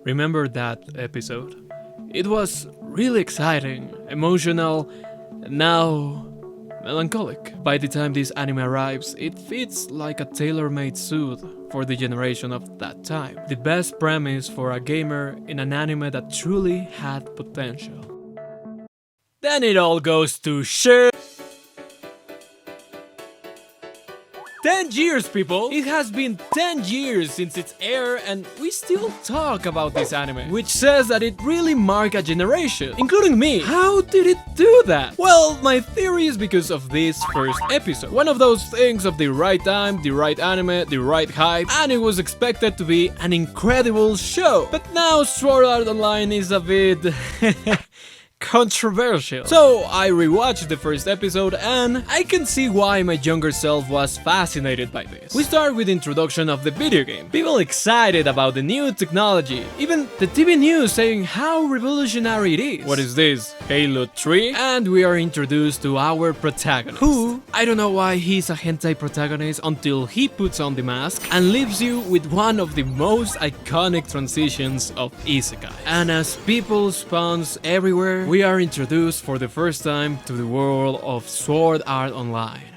Remember that episode? It was really exciting, emotional, and now melancholic. By the time this anime arrives, it fits like a tailor-made suit for the generation of that time. The best premise for a gamer in an anime that truly had potential. Then it all goes to shit. 10 years, people! It has been 10 years since its air and we still talk about this anime, which says that it really marked a generation, including me. How did it do that? Well, my theory is because of this first episode. One of those things of the right time, the right anime, the right hype, and it was expected to be an incredible show. But now Sword Art Online is a bit... controversial. So I rewatched the first episode and I can see why my younger self was fascinated by this. We start with the introduction of the video game. People excited about the new technology. Even the TV news saying how revolutionary it is. What is this? Halo 3? And we are introduced to our protagonist. Who, I don't know why he's a hentai protagonist until he puts on the mask and leaves you with one of the most iconic transitions of isekai. And as people spawns everywhere, we are introduced for the first time to the world of Sword Art Online.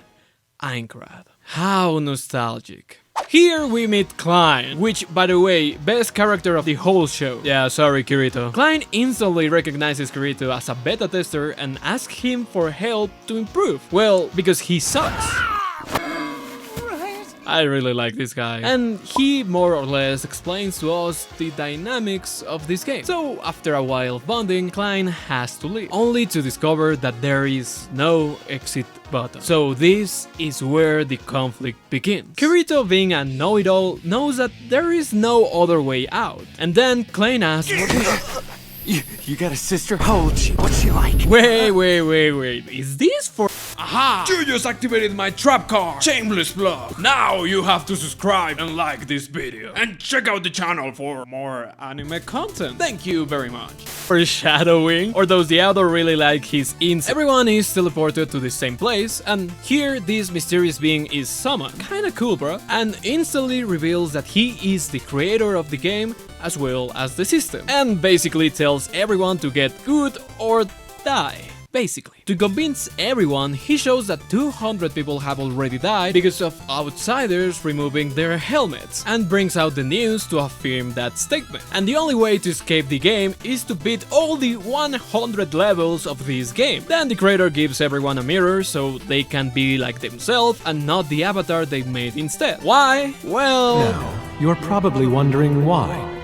Aincrad. How nostalgic. Here we meet Klein, which, by the way, best character of the whole show. Yeah, sorry, Kirito. Klein instantly recognizes Kirito as a beta tester and asks him for help to improve. Well, because he sucks. I really like this guy. And he more or less explains to us the dynamics of this game. So after a while of bonding, Klein has to leave, only to discover that there is no exit button. So this is where the conflict begins. Kirito, being a know-it-all, knows that there is no other way out. And then Klein asks... You got a sister? How old is she? What's she like? Wait. Is this for... Aha! You just activated my trap card! Shameless plug! Now you have to subscribe and like this video. And check out the channel for more anime content. Thank you very much. Foreshadowing? Or does the author really like his ins? Everyone is teleported to the same place, and here this mysterious being is summoned. Kinda cool, bro. And instantly reveals that he is the creator of the game as well as the system. And basically tells everyone to get good or die. Basically. To convince everyone, he shows that 200 people have already died because of outsiders removing their helmets, and brings out the news to affirm that statement. And the only way to escape the game is to beat all the 100 levels of this game. Then the creator gives everyone a mirror so they can be like themselves and not the avatar they made instead. Why? Well... Now, you're probably wondering why.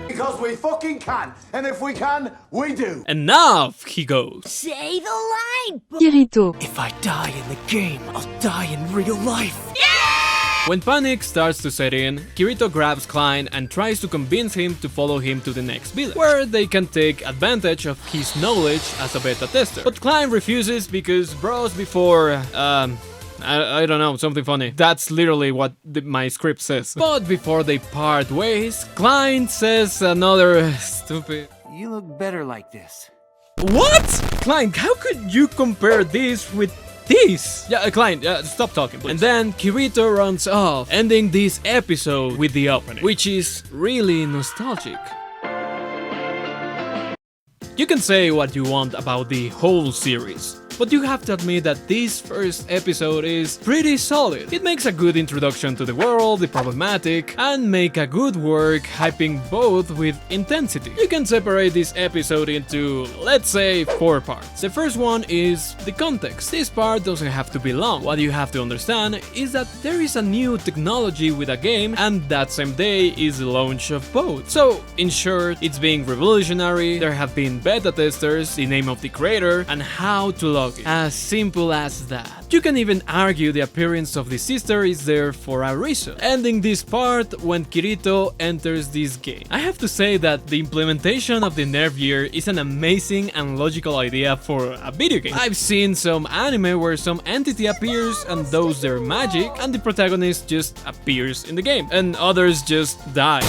Because we fucking can, and if we can, we do. Enough, he goes. Say the line, Kirito. If I die in the game, I'll die in real life. When panic starts to set in, Kirito grabs Klein and tries to convince him to follow him to the next village, where they can take advantage of his knowledge as a beta tester. But Klein refuses because bros before, I don't know, something funny. That's literally what my script says. But before they part ways, Klein says another stupid... You look better like this. What? Klein, how could you compare this with this? Yeah, Klein, stop talking, please. And then Kirito runs off, ending this episode with the opening, which is really nostalgic. You can say what you want about the whole series, but you have to admit that this first episode is pretty solid. It makes a good introduction to the world, the problematic, and make a good work hyping both with intensity. You can separate this episode into, let's say, 4 parts. The first one is the context. This part doesn't have to be long. What you have to understand is that there is a new technology with a game, and that same day is the launch of both. So, in short, it's being revolutionary, there have been beta testers, the name of the creator, and how to log in. As simple as that. You can even argue the appearance of the sister is there for a reason, ending this part when Kirito enters this game. I have to say that the implementation of the nerf gear is an amazing and logical idea for a video game. I've seen some anime where some entity appears and does their magic, and the protagonist just appears in the game, and others just die.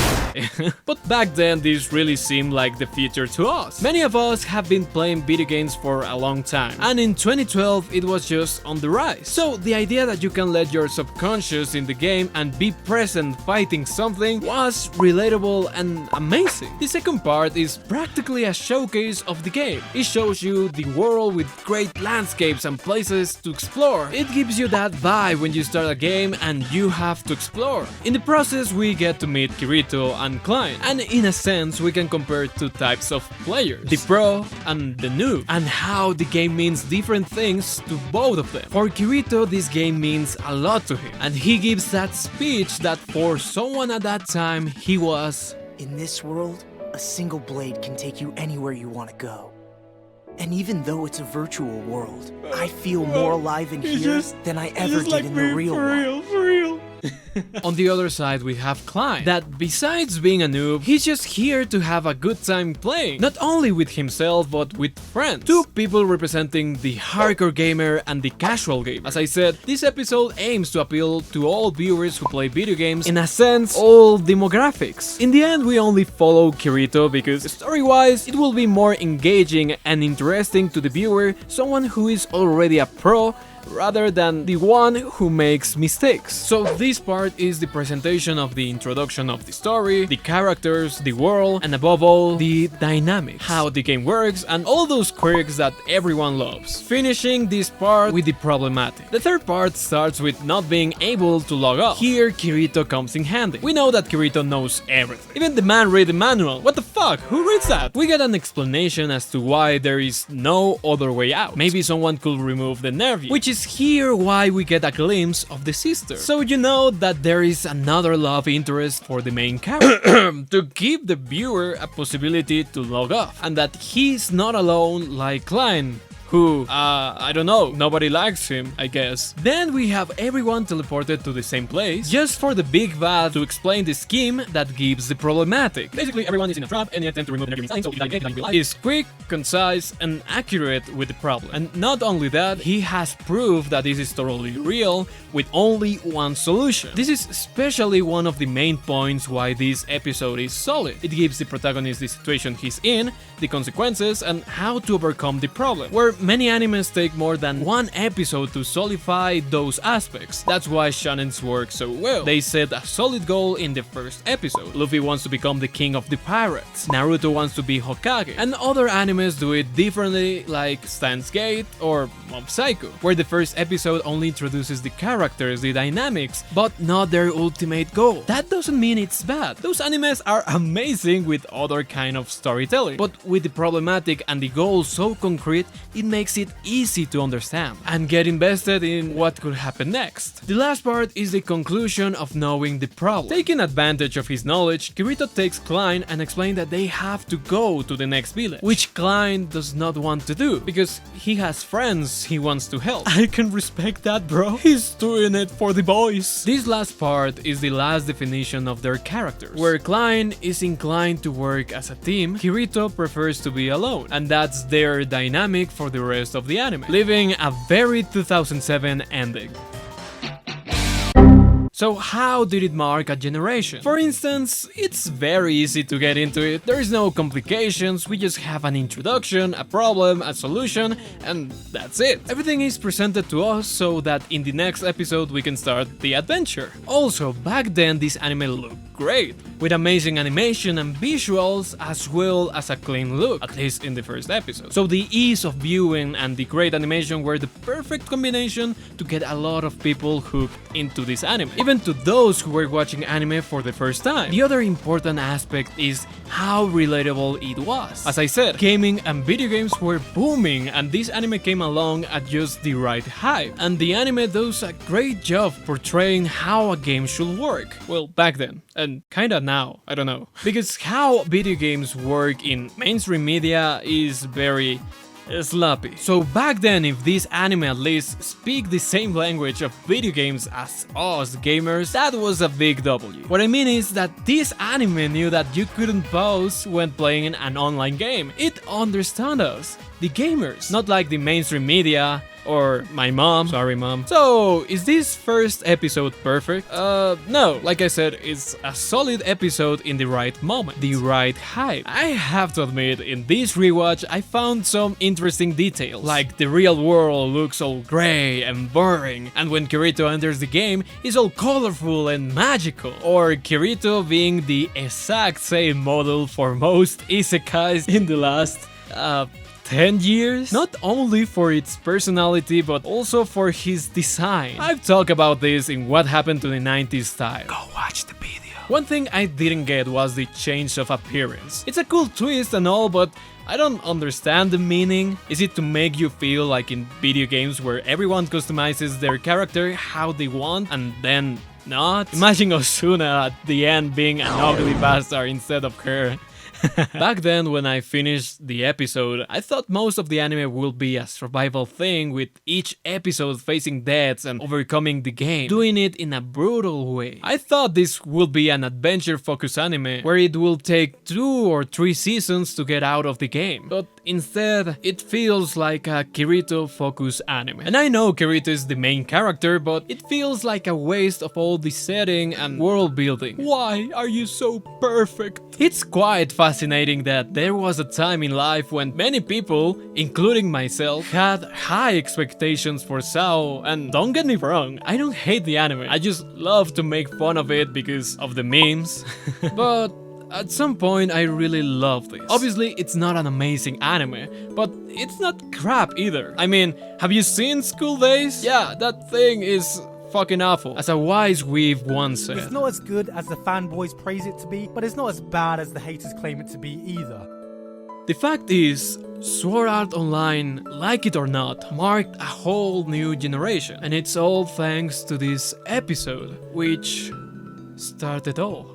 But back then this really seemed like the future to us. Many of us have been playing video games for a long time, and in 2012 it was just on the rise. So the idea that you can let your subconscious in the game and be present fighting something was relatable and amazing. The second part is practically a showcase of the game. It shows you the world with great landscapes and places to explore. It gives you that vibe when you start a game and you have to explore. In the process, we get to meet Kirito and Klein, and in a sense we can compare two types of players, the pro and the noob, and how the game means different things to both of them. For Kirito, this game means a lot to him, and he gives that speech that for someone at that time he was... In this world, a single blade can take you anywhere you want to go. And even though it's a virtual world, I feel more alive in here than I ever did in the real one. For real. On the other side, we have Klein, that besides being a noob, he's just here to have a good time playing, not only with himself but with friends. Two people representing the hardcore gamer and the casual gamer. As I said, this episode aims to appeal to all viewers who play video games, in a sense, all demographics. In the end, we only follow Kirito because story-wise, it will be more engaging and interesting to the viewer, someone who is already a pro, rather than the one who makes mistakes. So this part is the presentation of the introduction of the story, the characters, the world, and above all, the dynamics, how the game works, and all those quirks that everyone loves. Finishing this part with the problematic. The third part starts with not being able to log off. Here, Kirito comes in handy. We know that Kirito knows everything. Even the man read the manual. What the fuck? Who reads that? We get an explanation as to why there is no other way out. Maybe someone could remove the nerve, which is here why we get a glimpse of the sister. So you know that there is another love interest for the main character to give the viewer a possibility to log off, and that he's not alone like Klein, who, I don't know, nobody likes him, I guess. Then we have everyone teleported to the same place, just for the big bad to explain the scheme that gives the problematic. Basically, everyone is in a trap, and you attempt to remove the negative sign, so if you die in real life, is quick, concise, and accurate with the problem. And not only that, he has proof that this is totally real, with only one solution. This is especially one of the main points why this episode is solid. It gives the protagonist the situation he's in, the consequences, and how to overcome the problem, where many animes take more than one episode to solidify those aspects. That's why shonens work so well. They set a solid goal in the first episode. Luffy wants to become the king of the pirates, Naruto wants to be Hokage, and other animes do it differently, like Steins Gate or Mob Psycho, where the first episode only introduces the characters, the dynamics, but not their ultimate goal. That doesn't mean it's bad. Those animes are amazing with other kind of storytelling, but with the problematic and the goal so concrete, it makes it easy to understand and get invested in what could happen next. The last part is the conclusion of knowing the problem. Taking advantage of his knowledge, Kirito takes Klein and explains that they have to go to the next village, which Klein does not want to do because he has friends he wants to help. I can respect that, bro. He's doing it for the boys. This last part is the last definition of their characters, where Klein is inclined to work as a team, Kirito prefers to be alone, and that's their dynamic for the rest of the anime, leaving a very 2007 ending. So how did it mark a generation? For instance, it's very easy to get into it, there is no complications, we just have an introduction, a problem, a solution, and that's it. Everything is presented to us so that in the next episode we can start the adventure. Also, back then this anime looked great, with amazing animation and visuals as well as a clean look, at least in the first episode. So the ease of viewing and the great animation were the perfect combination to get a lot of people hooked into this anime, even to those who were watching anime for the first time. The other important aspect is how relatable it was. As I said, gaming and video games were booming, and this anime came along at just the right hype, and the anime does a great job portraying how a game should work. Well, back then, and kinda now, I don't know. Because how video games work in mainstream media is very sloppy. So back then, if this anime at least speak the same language of video games as us gamers, that was a big W. What I mean is that this anime knew that you couldn't pause when playing an online game. It understood us, the gamers, not like the mainstream media Or my mom. Sorry, mom. So, is this first episode perfect? No. Like I said, it's a solid episode in the right moment, the right hype. I have to admit, in this rewatch, I found some interesting details. Like the real world looks all gray and boring, and when Kirito enters the game, it's all colorful and magical. Or Kirito being the exact same model for most isekais in the last 10 years? Not only for its personality, but also for his design. I've talked about this in What Happened to the 90s style. Go watch the video. One thing I didn't get was the change of appearance. It's a cool twist and all, but I don't understand the meaning. Is it to make you feel like in video games where everyone customizes their character how they want and then not? Imagine Osuna at the end being an ugly bastard instead of her. Back then, when I finished the episode, I thought most of the anime would be a survival thing, with each episode facing deaths and overcoming the game, doing it in a brutal way. I thought this would be an adventure-focused anime, where it will take 2 or 3 seasons to get out of the game. But instead, it feels like a Kirito-focused anime. And I know Kirito is the main character, but it feels like a waste of all the setting and world building. Why are you so perfect? It's quite fascinating that there was a time in life when many people, including myself, had high expectations for Sao, and don't get me wrong, I don't hate the anime, I just love to make fun of it because of the memes. But at some point I really love this. Obviously it's not an amazing anime, but it's not crap either. I mean, have you seen School Days? Yeah, that thing is fucking awful. As a wise weave once said. It's not as good as the fanboys praise it to be, but it's not as bad as the haters claim it to be either. The fact is, Sword Art Online, like it or not, marked a whole new generation. And it's all thanks to this episode, which started all.